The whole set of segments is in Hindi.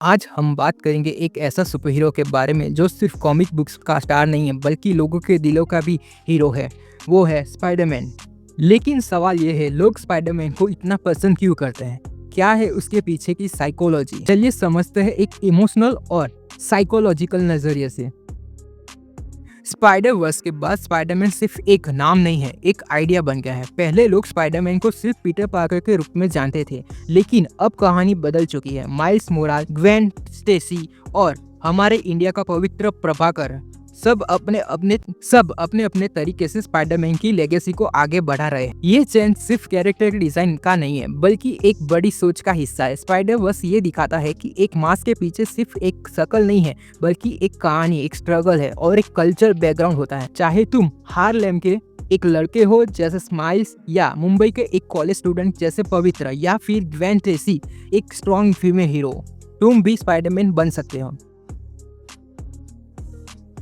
आज हम बात करेंगे एक ऐसा सुपर हीरो के बारे में जो सिर्फ कॉमिक बुक्स का स्टार नहीं है बल्कि लोगों के दिलों का भी हीरो है। वो है स्पाइडरमैन। लेकिन सवाल ये है, लोग स्पाइडरमैन को इतना पसंद क्यों करते हैं? क्या है उसके पीछे की साइकोलॉजी? चलिए समझते हैं एक इमोशनल और साइकोलॉजिकल नजरिए से। स्पाइडर वर्स के बाद स्पाइडरमैन सिर्फ एक नाम नहीं है, एक आइडिया बन गया है। पहले लोग स्पाइडरमैन को सिर्फ पीटर पार्कर के रूप में जानते थे, लेकिन अब कहानी बदल चुकी है। माइल्स मोराल, ग्वेन स्टेसी और हमारे इंडिया का पवित्र प्रभाकर सब अपने अपने तरीके से स्पाइडरमैन की लेगेसी को आगे बढ़ा रहे हैं। ये चेंज सिर्फ कैरेक्टर डिजाइन का नहीं है बल्कि एक बड़ी सोच का हिस्सा है। स्पाइडर वर्स ये दिखाता है कि एक मास्क के पीछे सिर्फ एक शक्ल नहीं है बल्कि एक कहानी, एक स्ट्रगल है और एक कल्चर बैकग्राउंड होता है। चाहे तुम हार्लेम के एक लड़के हो जैसे स्माइल्स, या मुंबई के एक कॉलेज स्टूडेंट जैसे पवित्र, या फिर ग्वेन स्टेसी एक स्ट्रॉन्ग फीमेल हीरो, तुम भी स्पाइडरमैन बन सकते हो।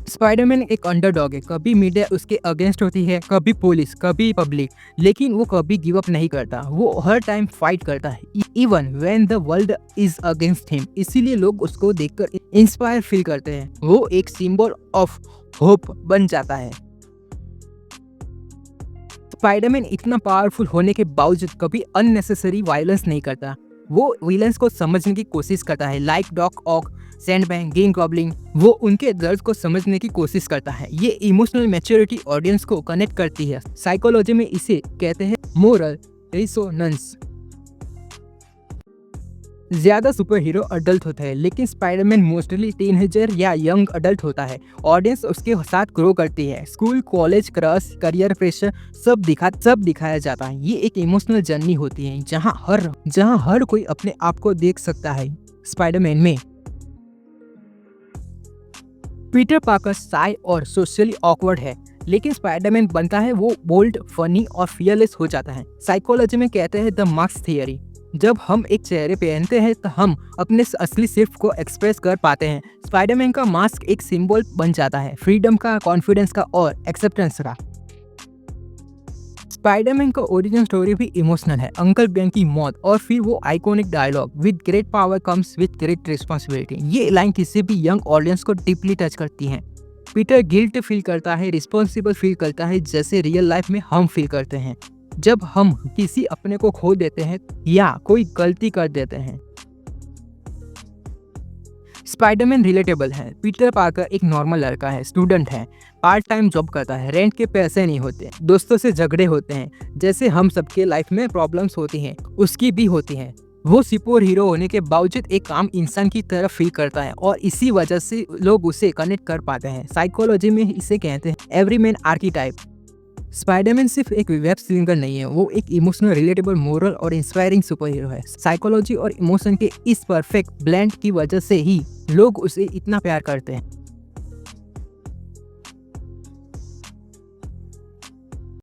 स्पाइडरमैन एक अंडरडॉग है। कभी मीडिया उसके अगेंस्ट होती है, कभी पुलिस, कभी पब्लिक, लेकिन वो कभी गिव अप नहीं करता। वो हर टाइम फाइट करता है even when the world is against him. इसीलिए लोग उसको देखकर इंस्पायर फील करते हैं। वो एक सिंबल ऑफ होप बन जाता है। स्पाइडरमैन इतना पावरफुल होने के बावजूद कभी अननेसेसरी वायलेंस नहीं करता। वो विलेंस को समझने की कोशिश करता है, लाइक डॉक ऑक, सैंडमैन, ग्रीन गॉब्लिन। वो उनके दर्द को समझने की कोशिश करता है। ये इमोशनल मैच्योरिटी ऑडियंस को कनेक्ट करती है। साइकोलॉजी में इसे कहते हैं मोरल रिसोनेंस। ज्यादा सुपर हीरो अडल्ट होता है, लेकिन स्पाइडरमैन मोस्टली टीनएजर या यंग अडल्ट होता है। ऑडियंस उसके साथ ग्रो करती है। School, college, crush, career pressure सब दिखाया जाता है। ये एक इमोशनल जर्नी होती है जहाँ हर कोई अपने आप को देख सकता है स्पाइडरमैन में। पीटर पार्कर शाय और सोशली ऑकवर्ड है, लेकिन स्पाइडरमैन बनता है वो बोल्ड, फनी और फियरलेस हो जाता है। साइकोलॉजी में कहते हैं द मास्क थियरी। जब हम एक चेहरे पहनते हैं तो हम अपने असली सेल्फ को एक्सप्रेस कर पाते हैं। स्पाइडरमैन का मास्क एक सिंबल बन जाता है, फ्रीडम का, कॉन्फिडेंस का और एक्सेप्टेंस का। स्पाइडरमैन का ओरिजिन स्टोरी भी इमोशनल है। अंकल बेन की मौत और फिर वो iconic dialogue, with great power comes with great responsibility. ये लाइन किसी भी यंग ऑडियंस को डीपली टच करती है। पीटर गिल्ट फील करता है, रिस्पॉन्सिबल फील करता है, जैसे रियल लाइफ में हम फील करते हैं जब हम किसी अपने को खो देते हैं या कोई गलती कर देते हैं। स्पाइडरमैन रिलेटेबल है। पीटर पार्कर एक नॉर्मल लड़का है, स्टूडेंट है, पार्ट टाइम जॉब करता है, रेंट के पैसे नहीं होते, दोस्तों से झगड़े होते हैं, जैसे हम सबके लाइफ में प्रॉब्लम्स होती हैं, उसकी भी होती हैं। वो सुपर हीरो होने के बावजूद एक आम इंसान की तरह फील करता है और इसी वजह से लोग उसे कनेक्ट कर पाते हैं। साइकोलॉजी में इसे कहते हैं एवरीमैन आर्कीटाइप। स्पाइडरमैन सिर्फ एक वेब सिंगर नहीं है, वो एक इमोशनल, रिलेटेबल, मोरल और इंस्पायरिंग सुपर हीरो है। साइकोलॉजी और इमोशन के इस परफेक्ट ब्लेंड की वजह से ही लोग उसे इतना प्यार करते हैं।